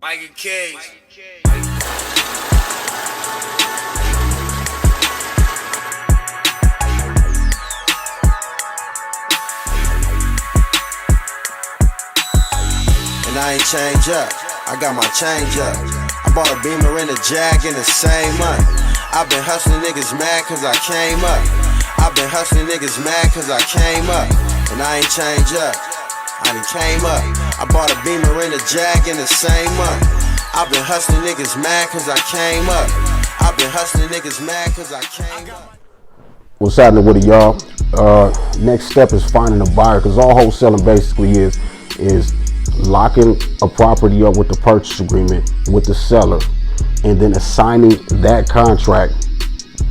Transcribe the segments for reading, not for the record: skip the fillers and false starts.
Mike and Cage. And I ain't change up, I got my change up. I bought a Beamer and a Jag in the same month. I've been hustling niggas mad cause I came up. I've been hustling niggas mad cause I came up. And I ain't change up, I done came up. I bought a Beamer and a Jag in the same month. I've been hustling niggas mad cause I came up. I've been hustling niggas mad cause I came up. What's happening with it, y'all? Next step is finding a buyer, because all wholesaling basically is locking a property up with the purchase agreement with the seller and then assigning that contract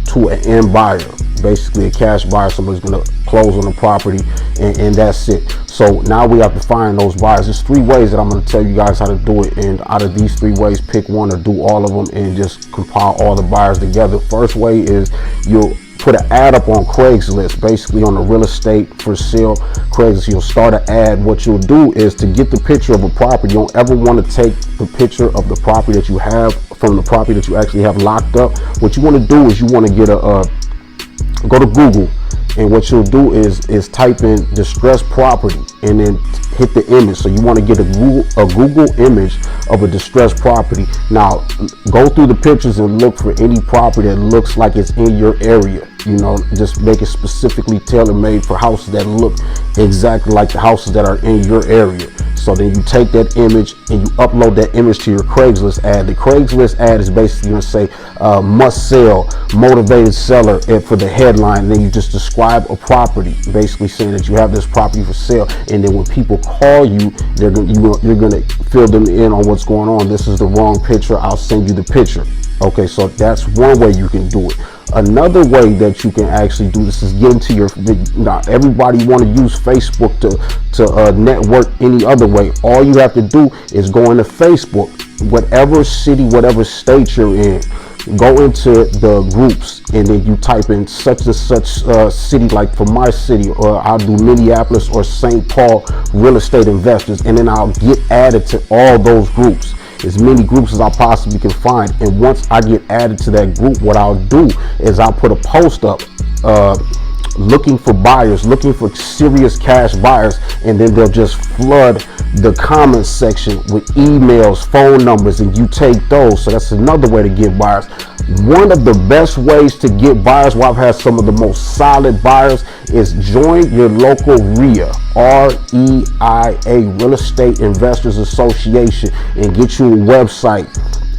to an end buyer, basically a cash buyer. Somebody's going to close on the property and that's it. So now we have to find those buyers. There's 3 ways that I'm going to tell you guys how to do it, and out of these 3 ways, pick one or do all of them and just compile all the buyers together. First way is you'll put an ad up on Craigslist, basically on the real estate for sale Craigslist. You'll start an ad. What you'll do is, to get the picture of a property, you don't ever want to take the picture of the property that you have from the property that you actually have locked up. What you want to do is you want to get go to Google, and what you'll do is type in distressed property and then hit the image. So you want to get a Google image of a distressed property. Now go through the pictures and look for any property that looks like it's in your area. You know, just make it specifically tailor-made for houses that look exactly like the houses that are in your area. So then you take that image and you upload that image to your Craigslist ad. The Craigslist ad is basically going to say must sell, motivated seller for the headline. And then you just describe a property, basically saying that you have this property for sale. And then when people call you, you're going to fill them in on what's going on. This is the wrong picture. I'll send you the picture. Okay, so that's one way you can do it. Another way that you can actually do this is get into your, not everybody want to use Facebook to network any other way. All you have to do is go into Facebook, whatever city, whatever state you're in, go into the groups, and then you type in such and such city. Like for my city, or I'll do Minneapolis or St. Paul real estate investors, and then I'll get added to all those groups, as many groups as I possibly can find. And once I get added to that group, what I'll do is I'll put a post up looking for buyers, looking for serious cash buyers, and then they'll just flood the comments section with emails, phone numbers, and you take those. So that's another way to get buyers. One of the best ways to get buyers, where I've had some of the most solid buyers, is join your local REIA, R-E-I-A, Real Estate Investors Association, and get you a website.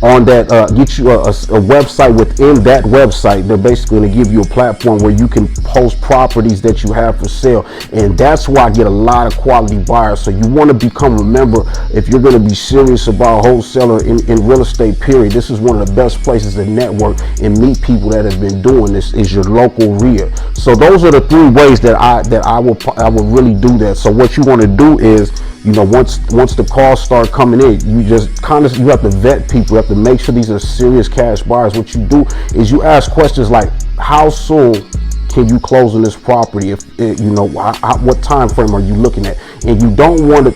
On that, get you a website. Within that website, they're basically going to give you a platform where you can post properties that you have for sale, and that's why I get a lot of quality buyers. So you want to become, remember, if you're going to be serious about wholesaler in real estate, period, this is one of the best places to network and meet people that have been doing this, is your local REIA. So those are the 3 ways that I will really do that. So what you want to do is, you know, once the calls start coming in, you just you have to vet people. You have to make sure these are serious cash buyers. What you do is you ask questions like, how soon can you close on this property? If you know, what time frame are you looking at? And you don't want to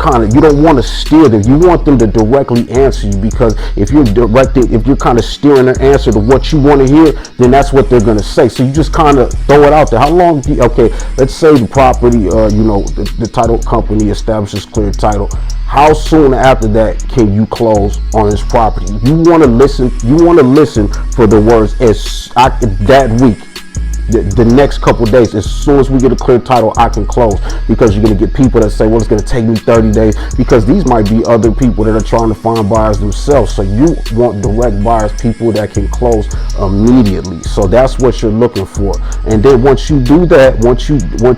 you don't want to steer them. You want them to directly answer you, because if you're kind of steering their answer to what you want to hear, then that's what they're going to say. So you just kind of throw it out there. How long okay, let's say the property, you know, the title company establishes clear title. How soon after that can you close on this property? You want to listen for the words that week. The next couple days, as soon as we get a clear title, I can close. Because you're going to get people that say, well, it's going to take me 30 days, because these might be other people that are trying to find buyers themselves. So you want direct buyers, people that can close immediately. So that's what you're looking for. And then once you do that, once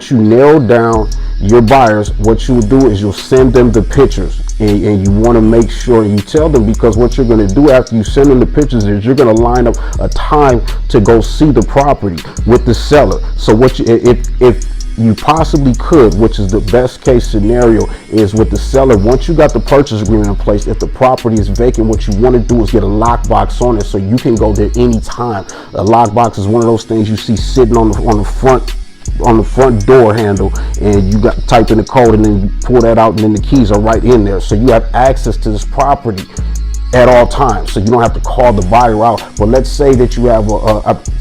you nail down your buyers, what you will do is you'll send them the pictures. And you want to make sure you tell them, because what you're going to do after you send them the pictures is you're going to line up a time to go see the property with the seller. So if you possibly could, which is the best case scenario, is with the seller, once you got the purchase agreement in place, if the property is vacant, what you want to do is get a lockbox on it, so you can go there anytime. A lockbox is one of those things you see sitting on the front on the front door handle, and you got type in the code, and then you pull that out, and then the keys are right in there. So you have access to this property at all times, so you don't have to call the buyer out. But let's say that you have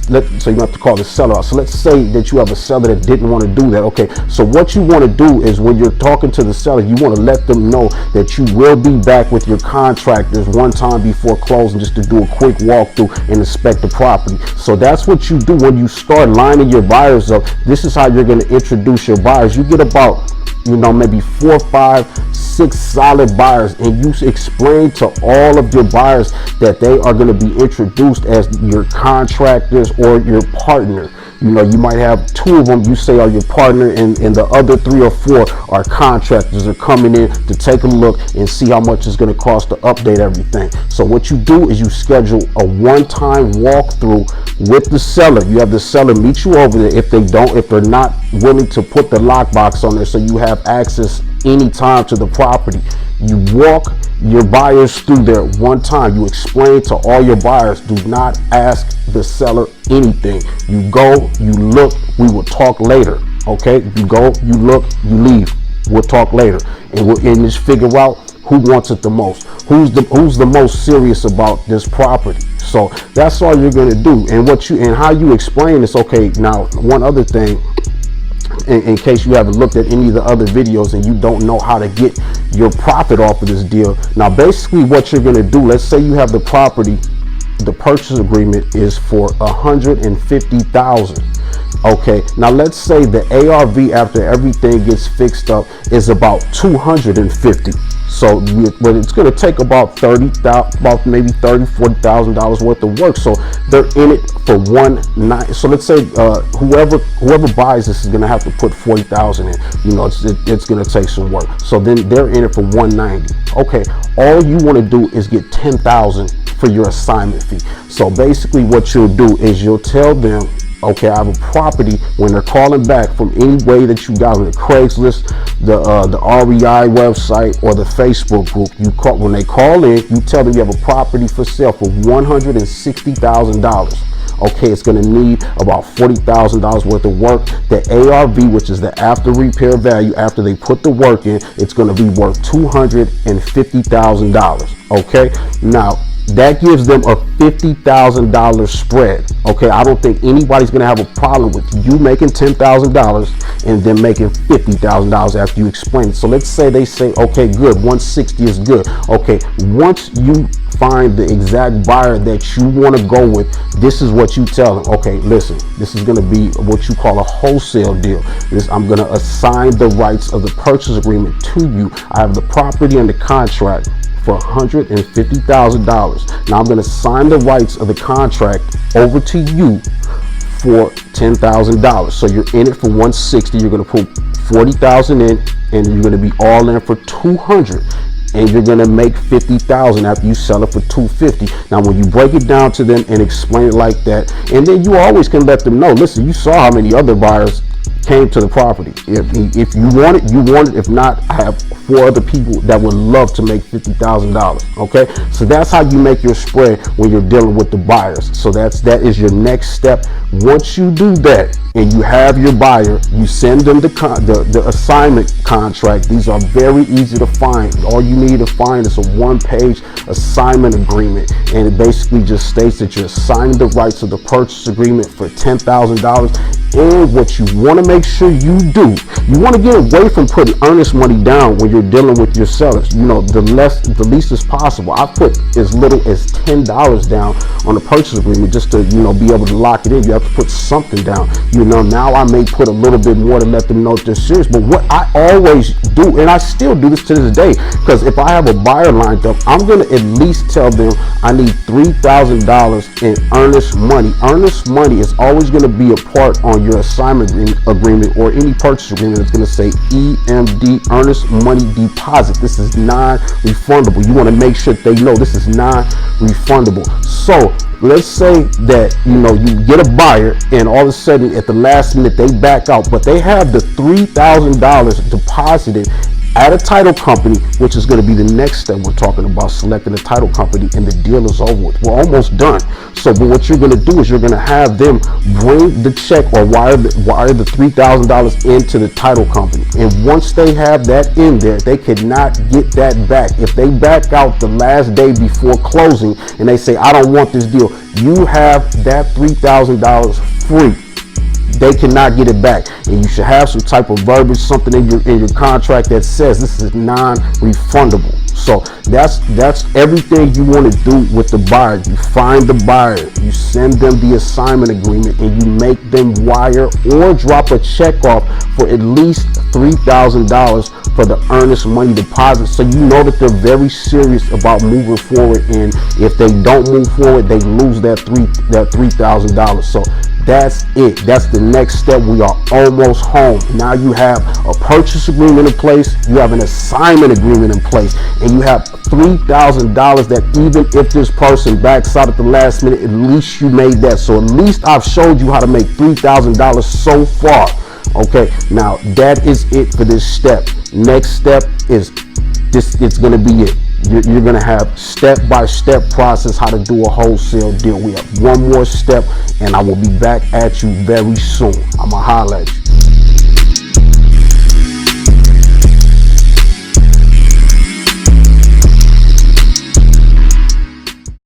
so you don't have to call the seller out. So let's say that you have a seller that didn't want to do that. Okay, so what you want to do is when you're talking to the seller, you want to let them know that you will be back with your contractors one time before closing, just to do a quick walkthrough and inspect the property. So that's what you do when you start lining your buyers up. This is how you're going to introduce your buyers. You get about, you know, maybe 4, 5, 6 solid buyers, and you explain to all of your buyers that they are going to be introduced as your contractors or your partner. You know, you might have 2 of them you say are your partner, and the other 3 or 4 are contractors, are coming in to take a look and see how much it's going to cost to update everything. So what you do is you schedule a one-time walkthrough with the seller. You have the seller meet you over there if they're not willing to put the lockbox on there, so you have access anytime to the property. You walk your buyers through there one time. You explain to all your buyers, do not ask the seller anything. You go, you look, we will talk later. Okay, you go, you look, you leave, we'll talk later, and we'll just figure out who wants it the most, who's the most serious about this property. So that's all you're going to do. And how you explain this. Okay, now one other thing, in case you haven't looked at any of the other videos and you don't know how to get your profit off of this deal. Now basically what you're going to do, let's say you have the property, the purchase agreement is for $150,000. Okay, now let's say the ARV after everything gets fixed up is about $250,000. So but it's going to take about maybe $30,000-$40,000 worth of work. So they're in it for $190,000. So let's say whoever buys this is going to have to put $40,000 in. You know, it's going to take some work. So then they're in it for $190,000. Okay, all you want to do is get $10,000 for your assignment fee. So basically what you'll do is you'll tell them, okay, I have a property. When they're calling back from any way that you got on the Craigslist, the REI website, or the Facebook group, when they call in, you tell them you have a property for sale for $160,000. Okay, it's going to need about $40,000 worth of work. The ARV, which is the after repair value, after they put the work in, it's going to be worth $250,000. Okay, now that gives them a $50,000 spread. Okay, I don't think anybody's gonna have a problem with you making $10,000 and then making $50,000 after you explain it. So let's say they say, okay, good, 160 is good. Okay, once you find the exact buyer that you want to go with, this is what you tell them. Okay, listen, this is going to be what you call a wholesale deal. I'm going to assign the rights of the purchase agreement to you. I have the property and the contract for $150,000. Now I'm going to sign the rights of the contract over to you for $10,000. So you're in it for $160,000. You're going to put $40,000 in, and you're going to be all in for $200,000. And you're gonna make $50,000 after you sell it for $250,000. Now, when you break it down to them and explain it like that, and then you always can let them know, listen, you saw how many other buyers came to the property. If you want it, you want it. If not, I have 4 other people that would love to make $50,000. Okay, so that's how you make your spread when you're dealing with the buyers. So that is your next step. Once you do that and you have your buyer, you send them the assignment contract. These are very easy to find. All you need to find is a 1-page assignment agreement, and it basically just states that you're assigning the rights of the purchase agreement for $10,000. And what you want to make sure you do, you want to get away from putting earnest money down when you're dealing with your sellers. You know, the least as possible. I put as little as $10 down on the purchase agreement just to, you know, be able to lock it in. You have to put something down. You know, now I may put a little bit more to let them know that they're serious. But what I always do, and I still do this to this day, because if I have a buyer lined up, I'm going to at least tell them I need $3,000 in earnest money. Earnest money is always going to be a part on your assignment agreement or any purchase agreement. It's going to say EMD, earnest money deposit. This is non-refundable. You want to make sure they know this is non-refundable. So let's say that, you know, you get a buyer and all of a sudden at the last minute they back out, but they have the $3,000 deposited at a title company, which is going to be the next step. We're talking about selecting a title company, and the deal is over with. We're almost done. So, but what you're gonna do is you're gonna have them bring the check or wire the $3,000 into the title company. And once they have that in there, they cannot get that back. If they back out the last day before closing and they say, I don't want this deal, you have that $3,000 free. They cannot get it back, and you should have some type of verbiage, something in your contract that says this is non-refundable. So that's everything you want to do with the buyer. You find the buyer, you send them the assignment agreement, and you make them wire or drop a check off for at least $3,000 for the earnest money deposit, so you know that they're very serious about moving forward. And if they don't move forward, they lose that $3,000. So that's it. That's the next step. We are almost home. Now you have a purchase agreement in place, you have an assignment agreement in place, and you have $3,000 that even if this person backs out at the last minute, at least you made that. So at least I've showed you how to make $3,000 so far. Okay, now that is it for this step. Next step is this. It's going to be it. You're going to have step-by-step process how to do a wholesale deal. We have one more step, and I will be back at you very soon. I'm going to holler at you.